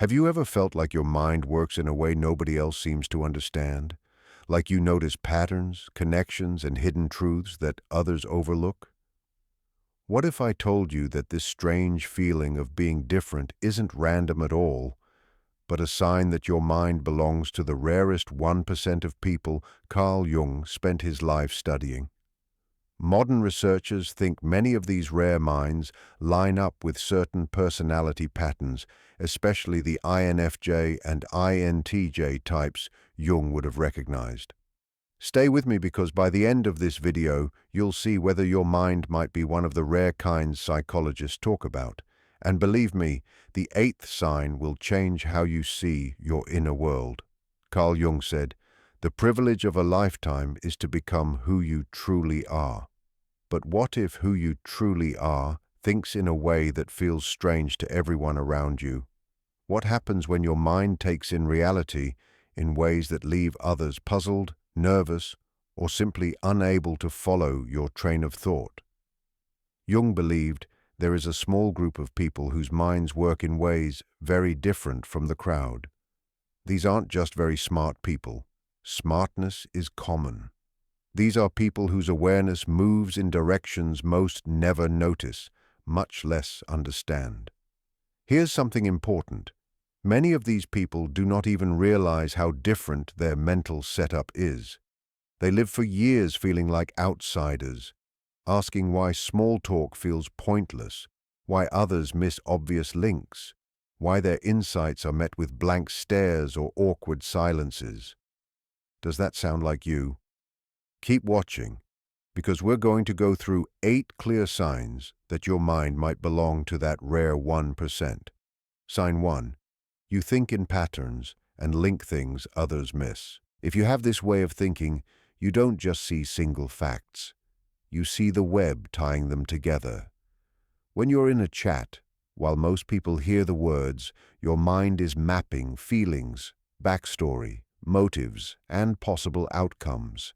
Have you ever felt like your mind works in a way nobody else seems to understand? Like you notice patterns, connections, and hidden truths that others overlook? What if I told you that this strange feeling of being different isn't random at all, but a sign that your mind belongs to the rarest 1% of people Carl Jung spent his life studying? Modern researchers think many of these rare minds line up with certain personality patterns, especially the INFJ and INTJ types Jung would have recognized. Stay with me because by the end of this video, you'll see whether your mind might be one of the rare kinds psychologists talk about. And believe me, the eighth sign will change how you see your inner world. Carl Jung said, "The privilege of a lifetime is to become who you truly are." But what if who you truly are thinks in a way that feels strange to everyone around you? What happens when your mind takes in reality in ways that leave others puzzled, nervous, or simply unable to follow your train of thought? Jung believed there is a small group of people whose minds work in ways very different from the crowd. These aren't just very smart people. Smartness is common. These are people whose awareness moves in directions most never notice, much less understand. Here's something important. Many of these people do not even realize how different their mental setup is. They live for years feeling like outsiders, asking why small talk feels pointless, why others miss obvious links, why their insights are met with blank stares or awkward silences. Does that sound like you? Keep watching, because we're going to go through 8 clear signs that your mind might belong to that rare 1%. Sign 1. You think in patterns and link things others miss. If you have this way of thinking, you don't just see single facts. You see the web tying them together. When you're in a chat, while most people hear the words, your mind is mapping feelings, backstory, motives, and possible outcomes.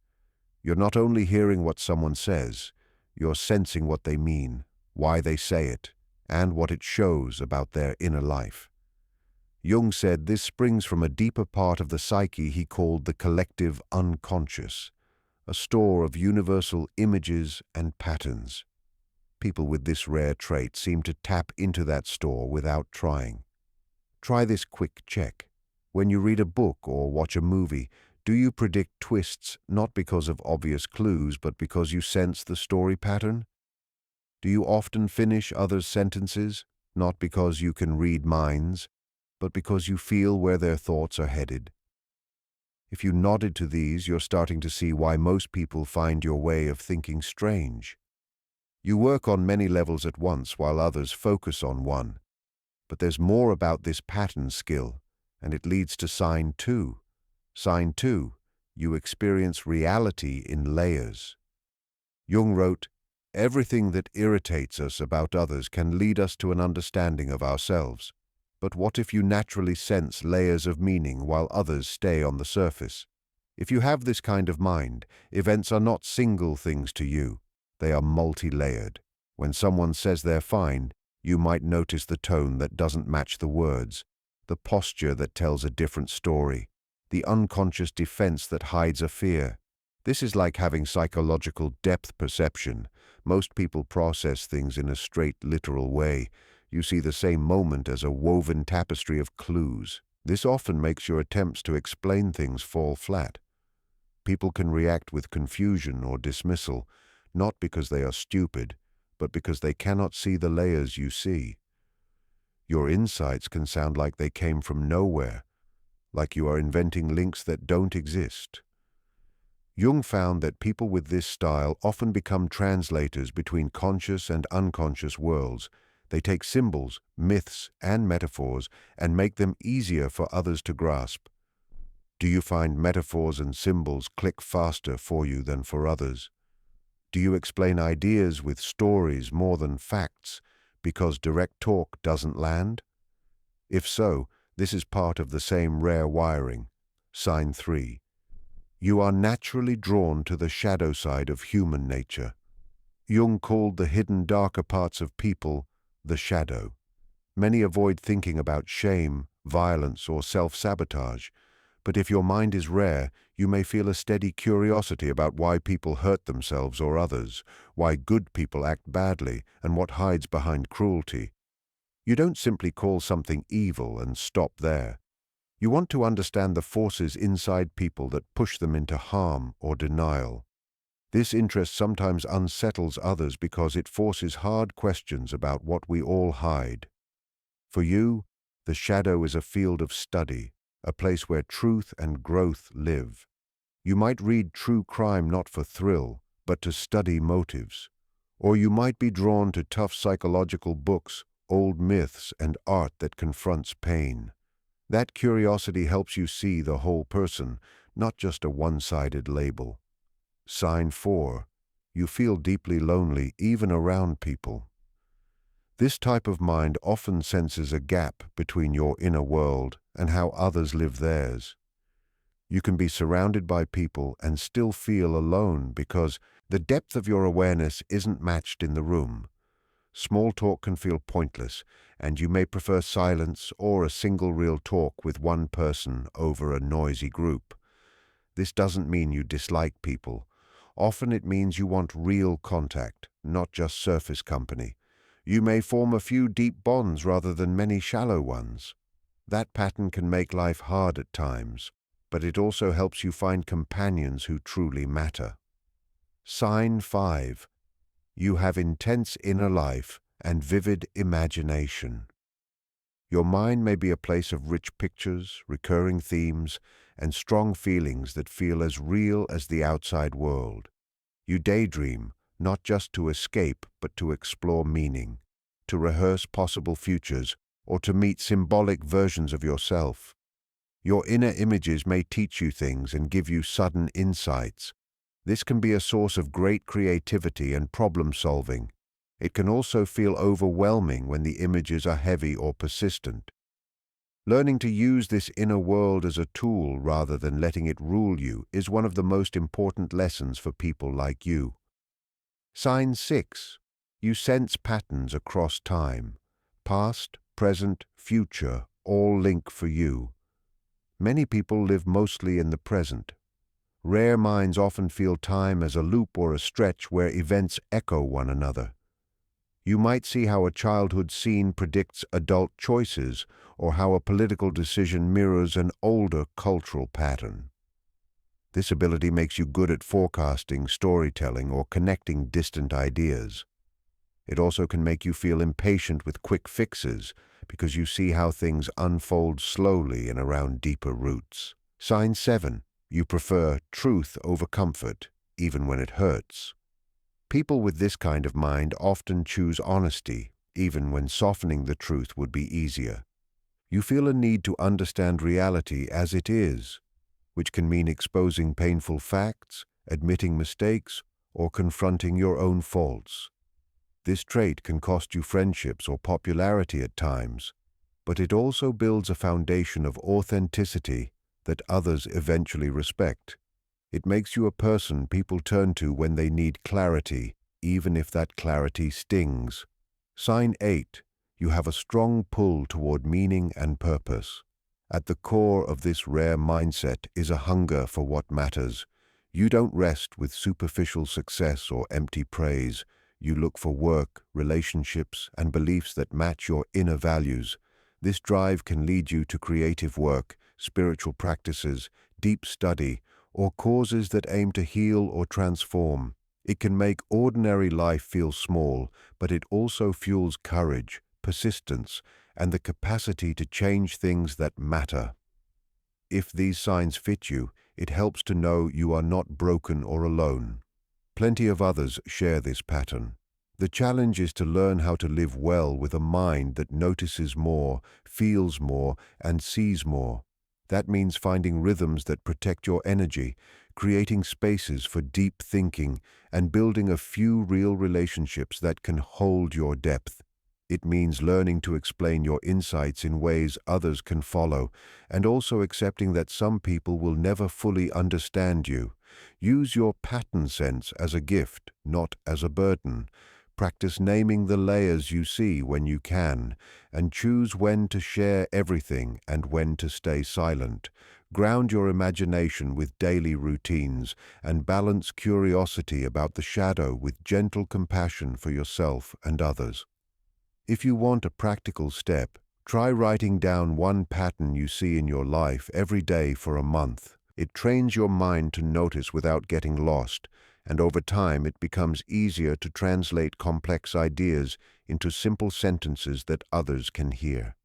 You're not only hearing what someone says, you're sensing what they mean, why they say it, and what it shows about their inner life. Jung said this springs from a deeper part of the psyche he called the collective unconscious, a store of universal images and patterns. People with this rare trait seem to tap into that store without trying. Try this quick check. When you read a book or watch a movie, do you predict twists not because of obvious clues, but because you sense the story pattern? Do you often finish others' sentences, not because you can read minds, but because you feel where their thoughts are headed? If you nodded to these, you're starting to see why most people find your way of thinking strange. You work on many levels at once while others focus on one. But there's more about this pattern skill, and it leads to sign 2. Sign 2, you experience reality in layers. Jung wrote, "Everything that irritates us about others can lead us to an understanding of ourselves. But what if you naturally sense layers of meaning while others stay on the surface? If you have this kind of mind, events are not single things to you. They are multi-layered. When someone says they're fine, you might notice the tone that doesn't match the words, the posture that tells a different story, the unconscious defense that hides a fear. This is like having psychological depth perception. Most people process things in a straight, literal way. You see the same moment as a woven tapestry of clues. This often makes your attempts to explain things fall flat. People can react with confusion or dismissal, not because they are stupid, but because they cannot see the layers you see. Your insights can sound like they came from nowhere, like you are inventing links that don't exist. Jung found that people with this style often become translators between conscious and unconscious worlds. They take symbols, myths, and metaphors and make them easier for others to grasp. Do you find metaphors and symbols click faster for you than for others? Do you explain ideas with stories more than facts because direct talk doesn't land? If so, this is part of the same rare wiring. Sign 3. You are naturally drawn to the shadow side of human nature. Jung called the hidden darker parts of people the shadow. Many avoid thinking about shame, violence, or self-sabotage. But if your mind is rare, you may feel a steady curiosity about why people hurt themselves or others, why good people act badly, and what hides behind cruelty. You don't simply call something evil and stop there. You want to understand the forces inside people that push them into harm or denial. This interest sometimes unsettles others because it forces hard questions about what we all hide. For you, the shadow is a field of study, a place where truth and growth live. You might read true crime not for thrill, but to study motives. Or you might be drawn to tough psychological books, old myths, and art that confronts pain. That curiosity helps you see the whole person, not just a one-sided label. Sign 4. You feel deeply lonely even around people. This type of mind often senses a gap between your inner world and how others live theirs. You can be surrounded by people and still feel alone because the depth of your awareness isn't matched in the room. Small talk can feel pointless, and you may prefer silence or a single real talk with one person over a noisy group. This doesn't mean you dislike people. Often it means you want real contact, not just surface company. You may form a few deep bonds rather than many shallow ones. That pattern can make life hard at times, but it also helps you find companions who truly matter. Sign 5. You have intense inner life and vivid imagination. Your mind may be a place of rich pictures, recurring themes, and strong feelings that feel as real as the outside world. You daydream, not just to escape, but to explore meaning, to rehearse possible futures, or to meet symbolic versions of yourself. Your inner images may teach you things and give you sudden insights. This can be a source of great creativity and problem-solving. It can also feel overwhelming when the images are heavy or persistent. Learning to use this inner world as a tool rather than letting it rule you is one of the most important lessons for people like you. Sign 6. You sense patterns across time. Past, present, future, all link for you. Many people live mostly in the present. Rare minds often feel time as a loop or a stretch where events echo one another. You might see how a childhood scene predicts adult choices, or how a political decision mirrors an older cultural pattern. This ability makes you good at forecasting, storytelling, or connecting distant ideas. It also can make you feel impatient with quick fixes, because you see how things unfold slowly and around deeper roots. Sign 7. You prefer truth over comfort, even when it hurts. People with this kind of mind often choose honesty, even when softening the truth would be easier. You feel a need to understand reality as it is, which can mean exposing painful facts, admitting mistakes, or confronting your own faults. This trait can cost you friendships or popularity at times, but it also builds a foundation of authenticity that others eventually respect. It makes you a person people turn to when they need clarity, even if that clarity stings. Sign 8. You have a strong pull toward meaning and purpose. At the core of this rare mindset is a hunger for what matters. You don't rest with superficial success or empty praise. You look for work, relationships, and beliefs that match your inner values. This drive can lead you to creative work, spiritual practices, deep study, or causes that aim to heal or transform. It can make ordinary life feel small, but it also fuels courage, persistence, and the capacity to change things that matter. If these signs fit you, it helps to know you are not broken or alone. Plenty of others share this pattern. The challenge is to learn how to live well with a mind that notices more, feels more, and sees more. That means finding rhythms that protect your energy, creating spaces for deep thinking, and building a few real relationships that can hold your depth. It means learning to explain your insights in ways others can follow, and also accepting that some people will never fully understand you. Use your pattern sense as a gift, not as a burden. Practice naming the layers you see when you can, and choose when to share everything and when to stay silent. Ground your imagination with daily routines and balance curiosity about the shadow with gentle compassion for yourself and others. If you want a practical step, try writing down one pattern you see in your life every day for a month. It trains your mind to notice without getting lost, and over time it becomes easier to translate complex ideas into simple sentences that others can hear.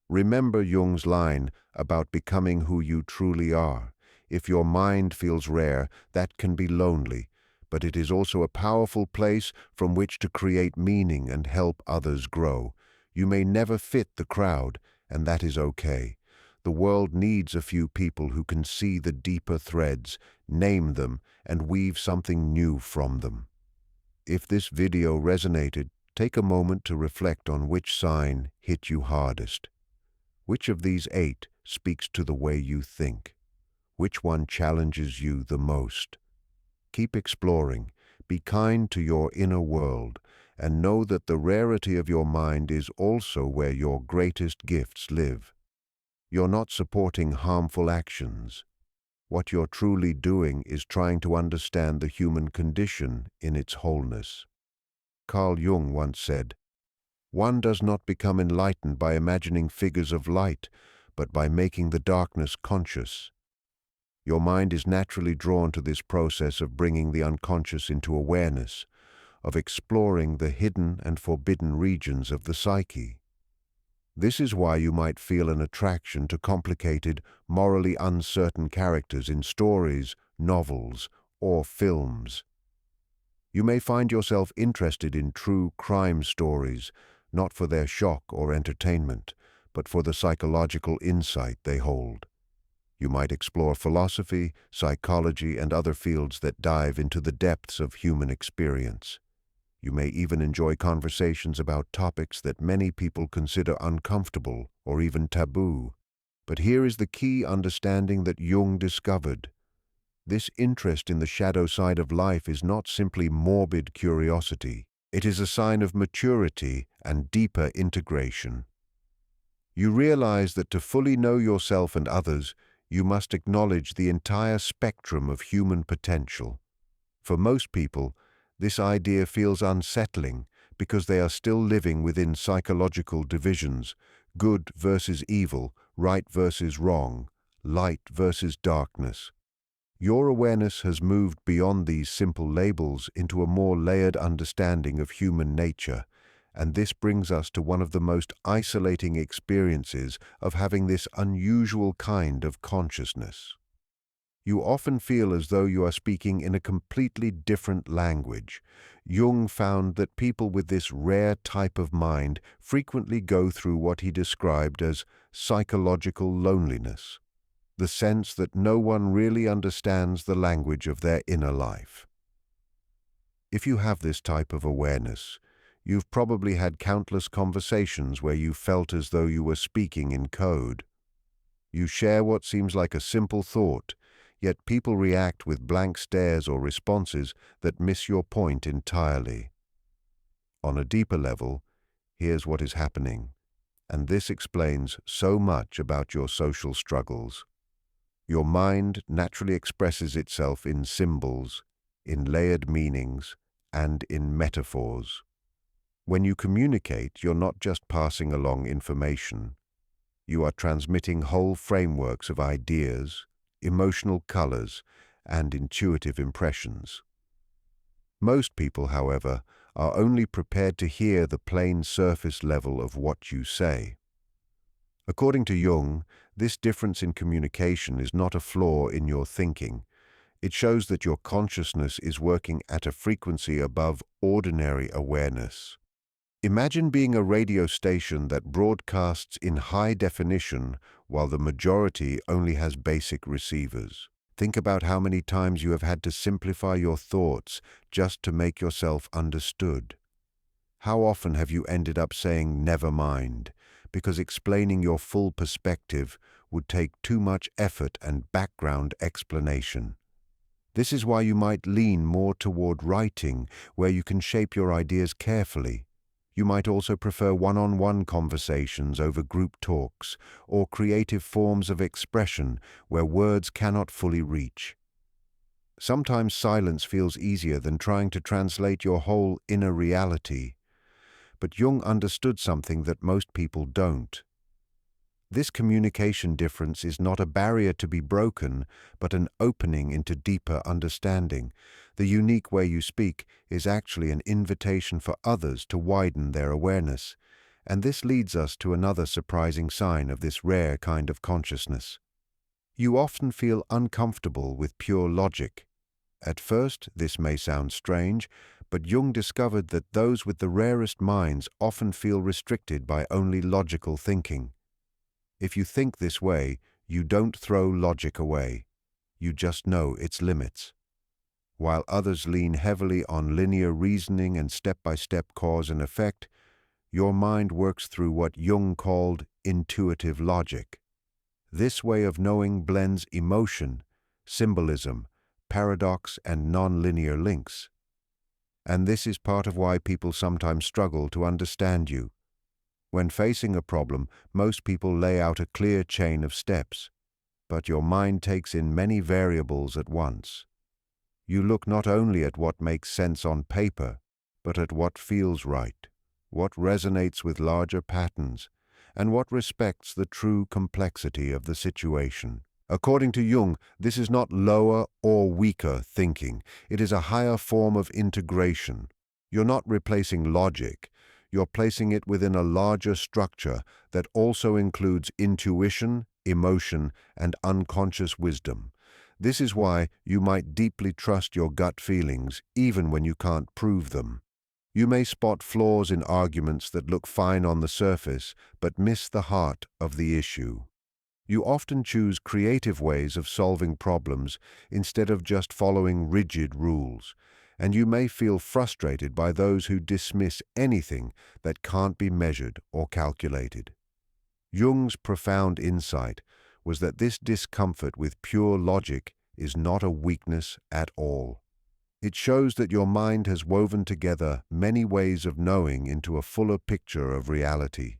Remember Jung's line about becoming who you truly are. If your mind feels rare, that can be lonely, but it is also a powerful place from which to create meaning and help others grow. You may never fit the crowd, and that is okay. The world needs a few people who can see the deeper threads, name them, and weave something new from them. If this video resonated, take a moment to reflect on which sign hit you hardest. Which of these 8 speaks to the way you think? Which one challenges you the most? Keep exploring, be kind to your inner world, and know that the rarity of your mind is also where your greatest gifts live. You're not supporting harmful actions. What you're truly doing is trying to understand the human condition in its wholeness. Carl Jung once said, "One does not become enlightened by imagining figures of light, but by making the darkness conscious." Your mind is naturally drawn to this process of bringing the unconscious into awareness, of exploring the hidden and forbidden regions of the psyche. This is why you might feel an attraction to complicated, morally uncertain characters in stories, novels, or films. You may find yourself interested in true crime stories, not for their shock or entertainment, but for the psychological insight they hold. You might explore philosophy, psychology, and other fields that dive into the depths of human experience. You may even enjoy conversations about topics that many people consider uncomfortable or even taboo. But here is the key understanding that Jung discovered. This interest in the shadow side of life is not simply morbid curiosity. It is a sign of maturity and deeper integration. You realize that to fully know yourself and others, you must acknowledge the entire spectrum of human potential. For most people, this idea feels unsettling because they are still living within psychological divisions: good versus evil, right versus wrong, light versus darkness. Your awareness has moved beyond these simple labels into a more layered understanding of human nature, and this brings us to one of the most isolating experiences of having this unusual kind of consciousness. You often feel as though you are speaking in a completely different language. Jung found that people with this rare type of mind frequently go through what he described as psychological loneliness, the sense that no one really understands the language of their inner life. If you have this type of awareness, you've probably had countless conversations where you felt as though you were speaking in code. You share what seems like a simple thought, yet people react with blank stares or responses that miss your point entirely. On a deeper level, here's what is happening, and this explains so much about your social struggles. Your mind naturally expresses itself in symbols, in layered meanings, and in metaphors. When you communicate, you're not just passing along information. You are transmitting whole frameworks of ideas, emotional colors, and intuitive impressions. Most people, however, are only prepared to hear the plain surface level of what you say. According to Jung, this difference in communication is not a flaw in your thinking. It shows that your consciousness is working at a frequency above ordinary awareness. Imagine being a radio station that broadcasts in high definition while the majority only has basic receivers. Think about how many times you have had to simplify your thoughts just to make yourself understood. How often have you ended up saying "never mind" because explaining your full perspective would take too much effort and background explanation? This is why you might lean more toward writing, where you can shape your ideas carefully. You might also prefer one-on-one conversations over group talks, or creative forms of expression where words cannot fully reach. Sometimes silence feels easier than trying to translate your whole inner reality. But Jung understood something that most people don't. This communication difference is not a barrier to be broken, but an opening into deeper understanding. The unique way you speak is actually an invitation for others to widen their awareness. And this leads us to another surprising sign of this rare kind of consciousness. You often feel uncomfortable with pure logic. At first, this may sound strange, but Jung discovered that those with the rarest minds often feel restricted by only logical thinking. If you think this way, you don't throw logic away. You just know its limits. While others lean heavily on linear reasoning and step-by-step cause and effect, your mind works through what Jung called intuitive logic. This way of knowing blends emotion, symbolism, paradox, and non-linear links. And this is part of why people sometimes struggle to understand you. When facing a problem, most people lay out a clear chain of steps, but your mind takes in many variables at once. You look not only at what makes sense on paper, but at what feels right, what resonates with larger patterns, and what respects the true complexity of the situation. According to Jung, this is not lower or weaker thinking. It is a higher form of integration. You're not replacing logic. You're placing it within a larger structure that also includes intuition, emotion, and unconscious wisdom. This is why you might deeply trust your gut feelings, even when you can't prove them. You may spot flaws in arguments that look fine on the surface, but miss the heart of the issue. You often choose creative ways of solving problems instead of just following rigid rules, and you may feel frustrated by those who dismiss anything that can't be measured or calculated. Jung's profound insight was that this discomfort with pure logic is not a weakness at all. It shows that your mind has woven together many ways of knowing into a fuller picture of reality.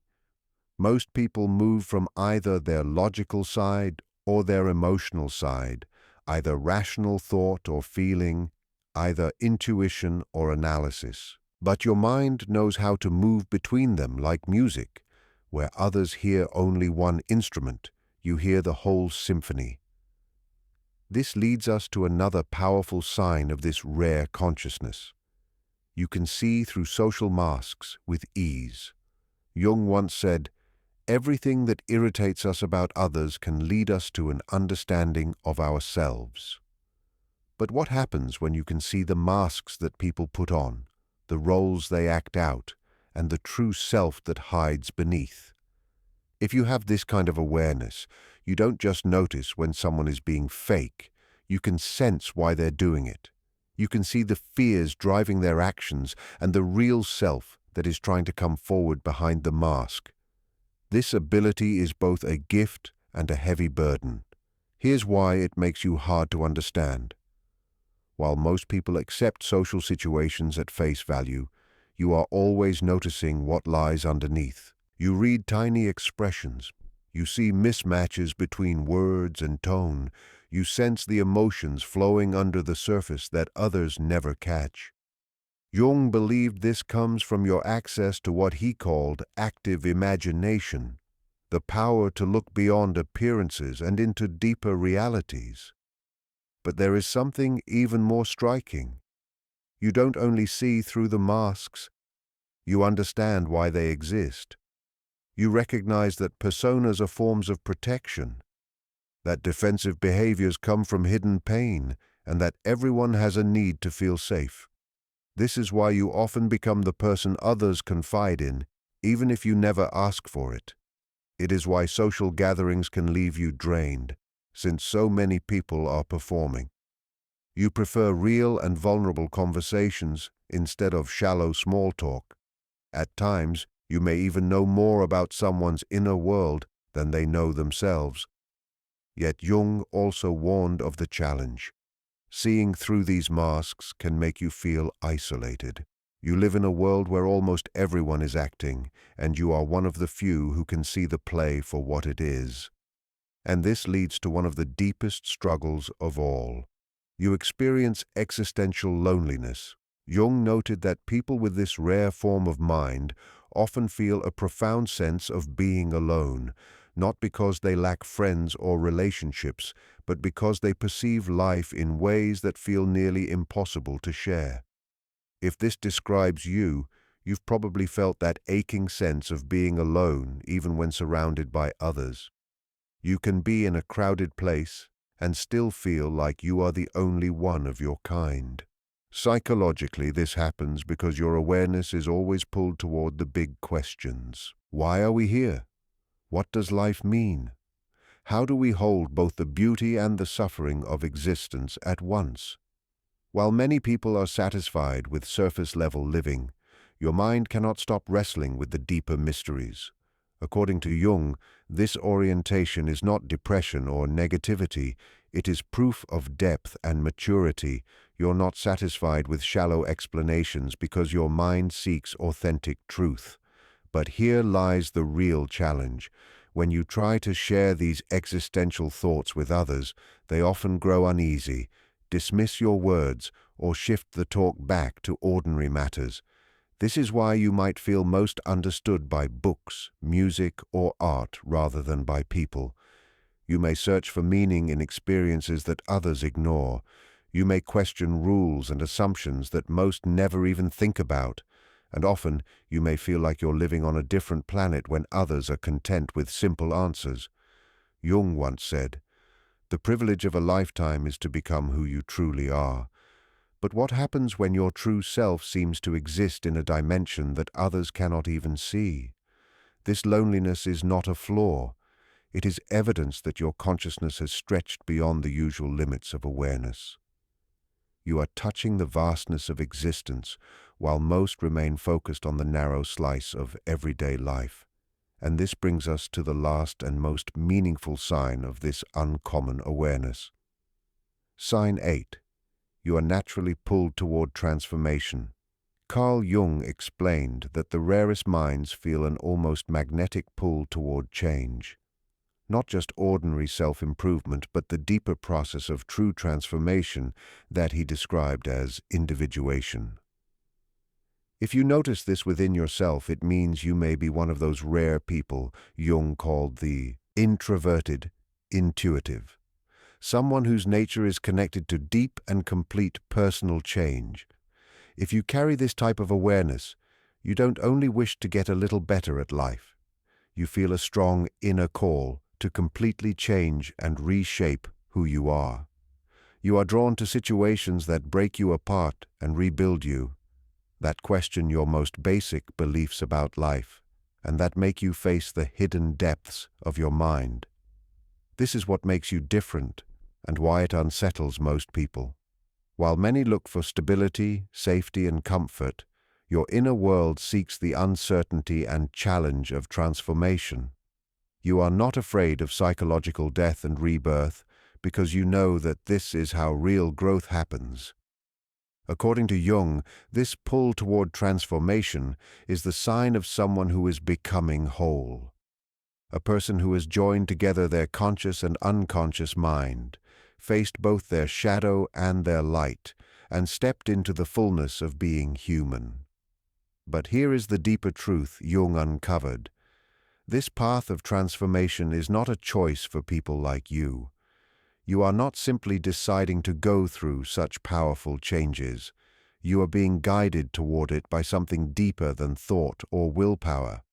Most people move from either their logical side or their emotional side, either rational thought or feeling, either intuition or analysis. But your mind knows how to move between them like music. Where others hear only one instrument, you hear the whole symphony. This leads us to another powerful sign of this rare consciousness. You can see through social masks with ease. Jung once said, "Everything that irritates us about others can lead us to an understanding of ourselves." But what happens when you can see the masks that people put on, the roles they act out, and the true self that hides beneath? If you have this kind of awareness, you don't just notice when someone is being fake. You can sense why they're doing it. You can see the fears driving their actions and the real self that is trying to come forward behind the mask. This ability is both a gift and a heavy burden. Here's why it makes you hard to understand. While most people accept social situations at face value, you are always noticing what lies underneath. You read tiny expressions. You see mismatches between words and tone. You sense the emotions flowing under the surface that others never catch. Jung believed this comes from your access to what he called active imagination, the power to look beyond appearances and into deeper realities. But there is something even more striking. You don't only see through the masks, you understand why they exist. You recognize that personas are forms of protection, that defensive behaviors come from hidden pain, and that everyone has a need to feel safe. This is why you often become the person others confide in, even if you never ask for it. It is why social gatherings can leave you drained, since so many people are performing. You prefer real and vulnerable conversations instead of shallow small talk. At times, you may even know more about someone's inner world than they know themselves. Yet Jung also warned of the challenge. Seeing through these masks can make you feel isolated. You live in a world where almost everyone is acting, and you are one of the few who can see the play for what it is. And this leads to one of the deepest struggles of all. You experience existential loneliness. Jung noted that people with this rare form of mind often feel a profound sense of being alone, not because they lack friends or relationships, but because they perceive life in ways that feel nearly impossible to share. If this describes you, you've probably felt that aching sense of being alone even when surrounded by others. You can be in a crowded place and still feel like you are the only one of your kind. Psychologically, this happens because your awareness is always pulled toward the big questions. Why are we here? What does life mean? How do we hold both the beauty and the suffering of existence at once? While many people are satisfied with surface-level living, your mind cannot stop wrestling with the deeper mysteries. According to Jung, this orientation is not depression or negativity, it is proof of depth and maturity. You're not satisfied with shallow explanations because your mind seeks authentic truth. But here lies the real challenge. When you try to share these existential thoughts with others, they often grow uneasy, dismiss your words, or shift the talk back to ordinary matters. This is why you might feel most understood by books, music, or art rather than by people. You may search for meaning in experiences that others ignore. You may question rules and assumptions that most never even think about. And often, you may feel like you're living on a different planet when others are content with simple answers. Jung once said, "The privilege of a lifetime is to become who you truly are." But what happens when your true self seems to exist in a dimension that others cannot even see? This loneliness is not a flaw. It is evidence that your consciousness has stretched beyond the usual limits of awareness. You are touching the vastness of existence, while most remain focused on the narrow slice of everyday life. And this brings us to the last and most meaningful sign of this uncommon awareness. Sign 8. You are naturally pulled toward transformation. Carl Jung explained that the rarest minds feel an almost magnetic pull toward change. Not just ordinary self-improvement, but the deeper process of true transformation that he described as individuation. If you notice this within yourself, it means you may be one of those rare people Jung called the introverted intuitive. Someone whose nature is connected to deep and complete personal change. If you carry this type of awareness, you don't only wish to get a little better at life. You feel a strong inner call to completely change and reshape who you are. You are drawn to situations that break you apart and rebuild you, that question your most basic beliefs about life, and that make you face the hidden depths of your mind. This is what makes you different and why it unsettles most people. While many look for stability, safety, and comfort, your inner world seeks the uncertainty and challenge of transformation. You are not afraid of psychological death and rebirth because you know that this is how real growth happens. According to Jung, this pull toward transformation is the sign of someone who is becoming whole. A person who has joined together their conscious and unconscious mind, faced both their shadow and their light, and stepped into the fullness of being human. But here is the deeper truth Jung uncovered. This path of transformation is not a choice for people like you. You are not simply deciding to go through such powerful changes. You are being guided toward it by something deeper than thought or willpower.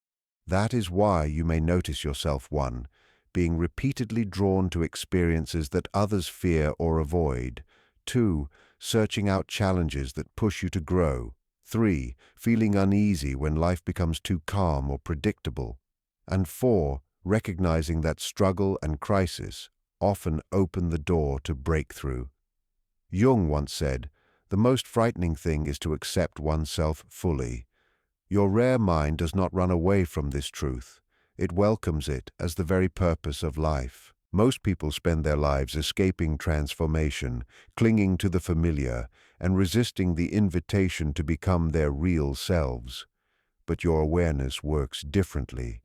That is why you may notice yourself, 1, being repeatedly drawn to experiences that others fear or avoid, 2, searching out challenges that push you to grow, 3, feeling uneasy when life becomes too calm or predictable, and 4, recognizing that struggle and crisis often open the door to breakthrough. Jung once said, "The most frightening thing is to accept oneself fully." Your rare mind does not run away from this truth. It welcomes it as the very purpose of life. Most people spend their lives escaping transformation, clinging to the familiar, and resisting the invitation to become their real selves. But your awareness works differently.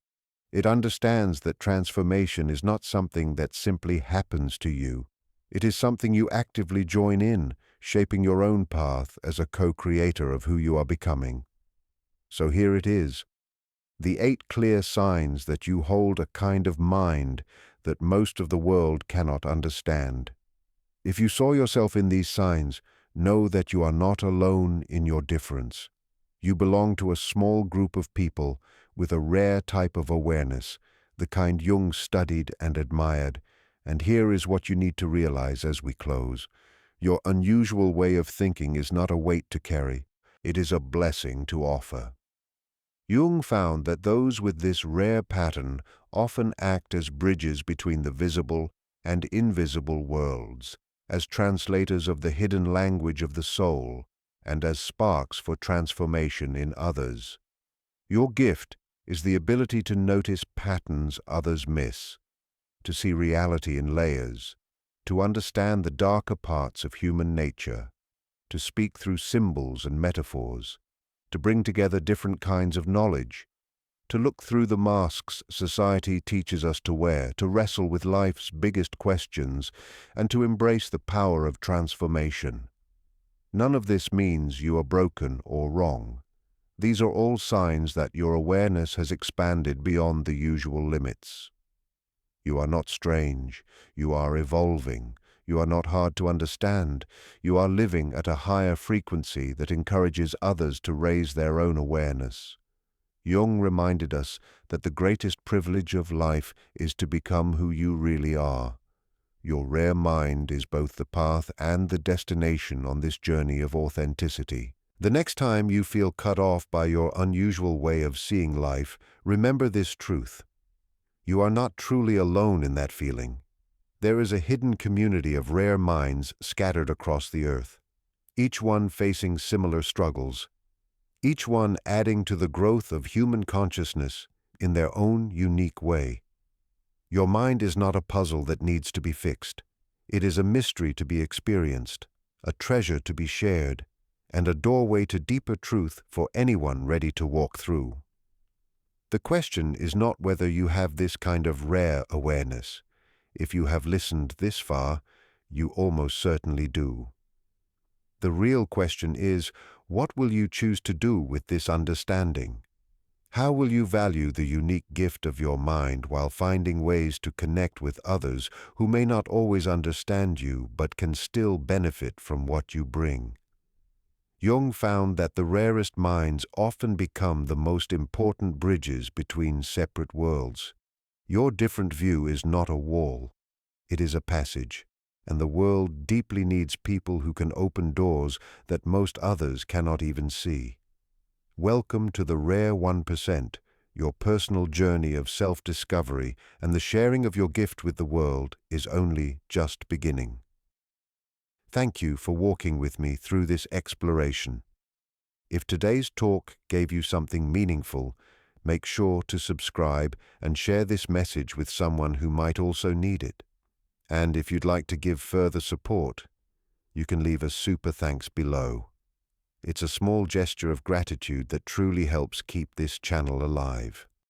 It understands that transformation is not something that simply happens to you. It is something you actively join in, shaping your own path as a co-creator of who you are becoming. So here it is, the 8 clear signs that you hold a kind of mind that most of the world cannot understand. If you saw yourself in these signs, know that you are not alone in your difference. You belong to a small group of people with a rare type of awareness, the kind Jung studied and admired. And here is what you need to realize as we close. Your unusual way of thinking is not a weight to carry. It is a blessing to offer. Jung found that those with this rare pattern often act as bridges between the visible and invisible worlds, as translators of the hidden language of the soul, and as sparks for transformation in others. Your gift is the ability to notice patterns others miss, to see reality in layers, to understand the darker parts of human nature, to speak through symbols and metaphors, to bring together different kinds of knowledge, to look through the masks society teaches us to wear, to wrestle with life's biggest questions, and to embrace the power of transformation. None of this means you are broken or wrong. These are all signs that your awareness has expanded beyond the usual limits. You are not strange. You are evolving. You are not hard to understand. You are living at a higher frequency that encourages others to raise their own awareness. Jung reminded us that the greatest privilege of life is to become who you really are. Your rare mind is both the path and the destination on this journey of authenticity. The next time you feel cut off by your unusual way of seeing life, remember this truth. You are not truly alone in that feeling. There is a hidden community of rare minds scattered across the earth, each one facing similar struggles, each one adding to the growth of human consciousness in their own unique way. Your mind is not a puzzle that needs to be fixed. It is a mystery to be experienced, a treasure to be shared, and a doorway to deeper truth for anyone ready to walk through. The question is not whether you have this kind of rare awareness. If you have listened this far, you almost certainly do. The real question is, what will you choose to do with this understanding? How will you value the unique gift of your mind while finding ways to connect with others who may not always understand you but can still benefit from what you bring? Jung found that the rarest minds often become the most important bridges between separate worlds. Your different view is not a wall. It is a passage, and the world deeply needs people who can open doors that most others cannot even see. Welcome to the rare 1%, your personal journey of self-discovery, and the sharing of your gift with the world is only just beginning. Thank you for walking with me through this exploration. If today's talk gave you something meaningful, make sure to subscribe and share this message with someone who might also need it. And if you'd like to give further support, you can leave a super thanks below. It's a small gesture of gratitude that truly helps keep this channel alive.